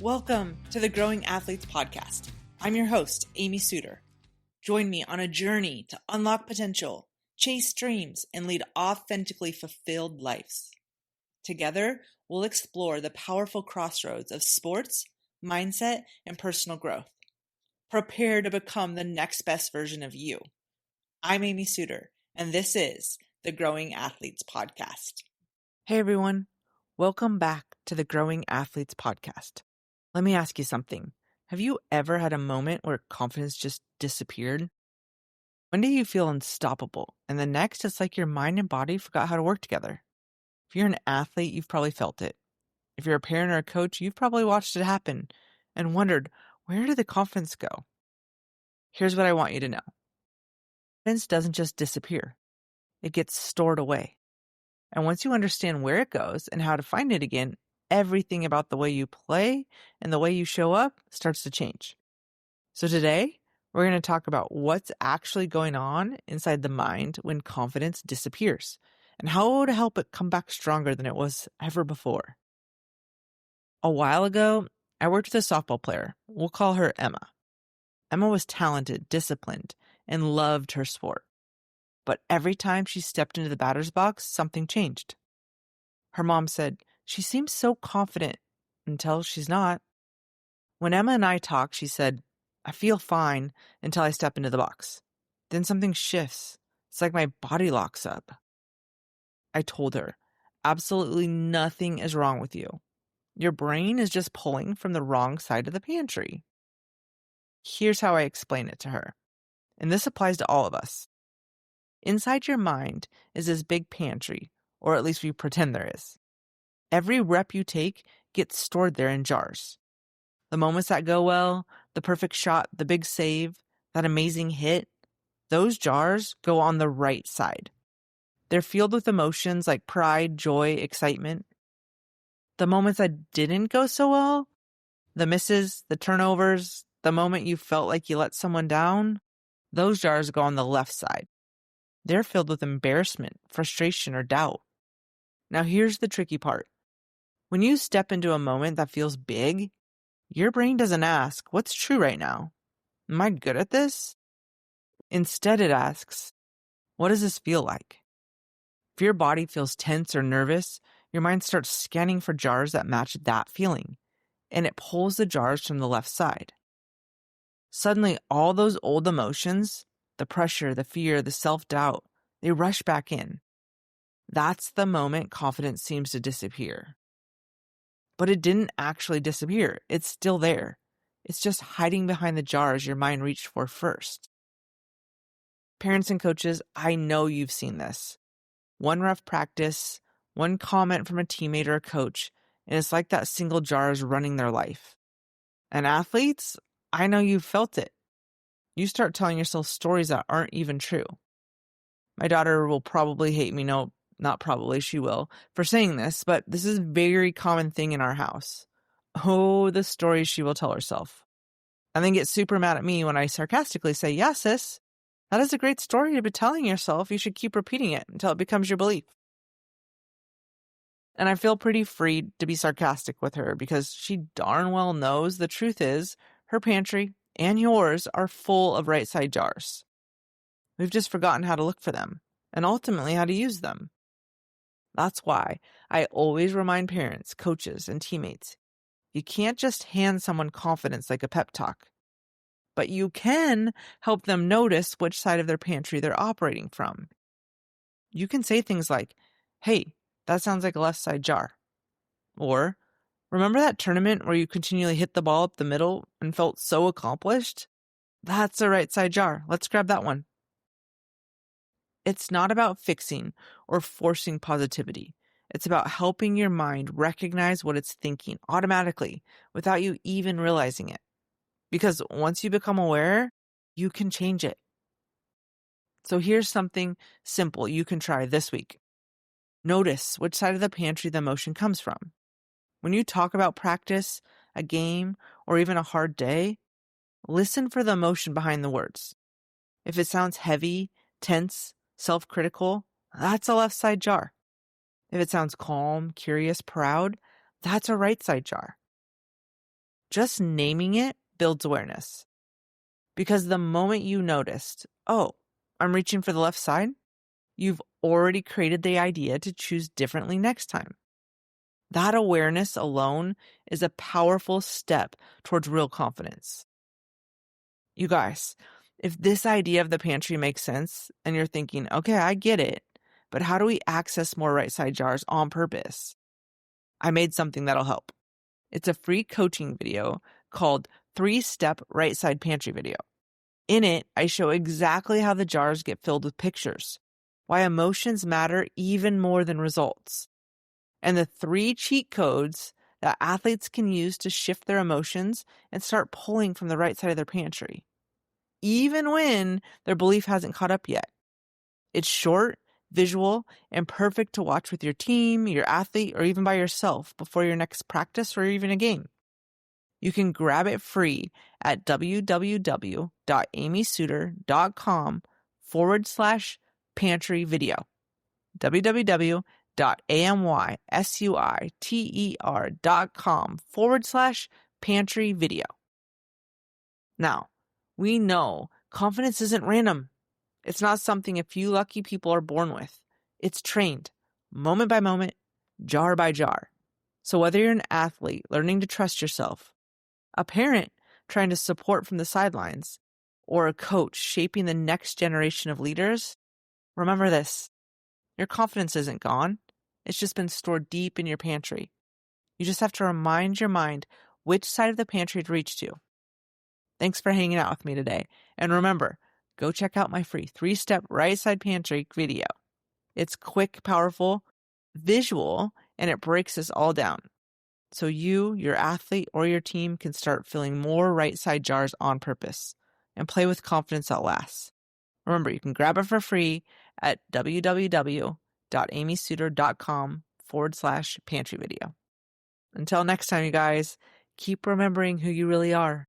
Welcome to the Growing Athletes Podcast. I'm your host, Amy Suter. Join me on a journey to unlock potential, chase dreams, and lead authentically fulfilled lives. Together, we'll explore the powerful crossroads of sports, mindset, and personal growth. Prepare to become the next best version of you. I'm Amy Suter, and this is the Growing Athletes Podcast. Hey everyone, welcome back to the Growing Athletes Podcast. Let me ask you something. Have you ever had a moment where confidence just disappeared? One day you feel unstoppable, and the next it's like your mind and body forgot how to work together. If you're an athlete, you've probably felt it. If you're a parent or a coach, you've probably watched it happen and wondered, where did the confidence go? Here's what I want you to know. Confidence doesn't just disappear. It gets stored away. And once you understand where it goes and how to find it again, everything about the way you play and the way you show up starts to change. So today, we're going to talk about what's actually going on inside the mind when confidence disappears and how to help it come back stronger than it was ever before. A while ago, I worked with a softball player. We'll call her Emma. Emma was talented, disciplined, and loved her sport. But every time she stepped into the batter's box, something changed. Her mom said, "She seems so confident until she's not." When Emma and I talked, she said, "I feel fine until I step into the box. Then something shifts. It's like my body locks up." I told her, "Absolutely nothing is wrong with you. Your brain is just pulling from the wrong side of the pantry." Here's how I explain it to her. And this applies to all of us. Inside your mind is this big pantry, or at least we pretend there is. Every rep you take gets stored there in jars. The moments that go well, the perfect shot, the big save, that amazing hit, those jars go on the right side. They're filled with emotions like pride, joy, excitement. The moments that didn't go so well, the misses, the turnovers, the moment you felt like you let someone down, those jars go on the left side. They're filled with embarrassment, frustration, or doubt. Now here's the tricky part. When you step into a moment that feels big, your brain doesn't ask, "What's true right now? Am I good at this?" Instead, it asks, "What does this feel like?" If your body feels tense or nervous, your mind starts scanning for jars that match that feeling, and it pulls the jars from the left side. Suddenly, all those old emotions, the pressure, the fear, the self-doubt, they rush back in. That's the moment confidence seems to disappear. But it didn't actually disappear. It's still there. It's just hiding behind the jars your mind reached for first. Parents and coaches, I know you've seen this. One rough practice, one comment from a teammate or a coach, and it's like that single jar is running their life. And athletes, I know you've felt it. You start telling yourself stories that aren't even true. My daughter will probably hate me. No, not probably, she will, for saying this, but this is a very common thing in our house. Oh, the stories she will tell herself. And then get super mad at me when I sarcastically say, "Yeah, sis, that is a great story to be telling yourself. You should keep repeating it until it becomes your belief." And I feel pretty free to be sarcastic with her because she darn well knows the truth is her pantry and yours are full of right side jars. We've just forgotten how to look for them and ultimately how to use them. That's why I always remind parents, coaches, and teammates, you can't just hand someone confidence like a pep talk, but you can help them notice which side of their pantry they're operating from. You can say things like, "Hey, that sounds like a left side jar." Or, "Remember that tournament where you continually hit the ball up the middle and felt so accomplished? That's a right side jar. Let's grab that one." It's not about fixing or forcing positivity. It's about helping your mind recognize what it's thinking automatically without you even realizing it. Because once you become aware, you can change it. So here's something simple you can try this week. Notice which side of the pantry the emotion comes from. When you talk about practice, a game, or even a hard day, listen for the emotion behind the words. If it sounds heavy, tense, self-critical, that's a left side jar. If it sounds calm, curious, proud, that's a right side jar. just naming it builds awareness. Because the moment you noticed, oh, I'm reaching for the left side, you've already created the idea to choose differently next time. That awareness alone is a powerful step towards real confidence. You guys, if this idea of the pantry makes sense and you're thinking, okay, I get it, but how do we access more right side jars on purpose? I made something that'll help. It's a free coaching video called 3-Step Right Side Pantry Video. In it, I show exactly how the jars get filled with pictures, why emotions matter even more than results, and the 3 cheat codes that athletes can use to shift their emotions and start pulling from the right side of their pantry, even when their belief hasn't caught up yet. It's short, visual, and perfect to watch with your team, your athlete, or even by yourself before your next practice or even a game. You can grab it free at www.amysuiter.com/pantry video. www.amysuiter.com/pantry video. Now, we know confidence isn't random. It's not something a few lucky people are born with. It's trained, moment by moment, jar by jar. So whether you're an athlete learning to trust yourself, a parent trying to support from the sidelines, or a coach shaping the next generation of leaders, remember this. Your confidence isn't gone. It's just been stored deep in your pantry. You just have to remind your mind which side of the pantry to reach to. Thanks for hanging out with me today. And remember, go check out my free 3-Step Right Side Pantry video. It's quick, powerful, visual, and it breaks this all down. So you, your athlete, or your team can start filling more right side jars on purpose and play with confidence that lasts. Remember, you can grab it for free at www.amysuiter.com/pantry video. Until next time, you guys, keep remembering who you really are.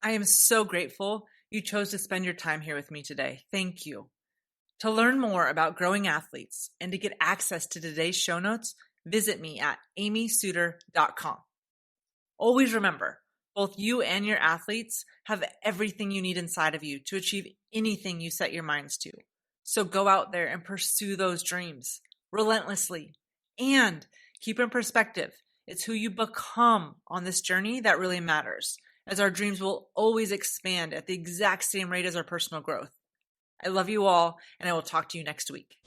I am so grateful you chose to spend your time here with me today. Thank you. To learn more about growing athletes and to get access to today's show notes, visit me at amysuiter.com. Always remember, both you and your athletes have everything you need inside of you to achieve anything you set your minds to. So go out there and pursue those dreams relentlessly. And keep in perspective, it's who you become on this journey that really matters, as our dreams will always expand at the exact same rate as our personal growth. I love you all, and I will talk to you next week.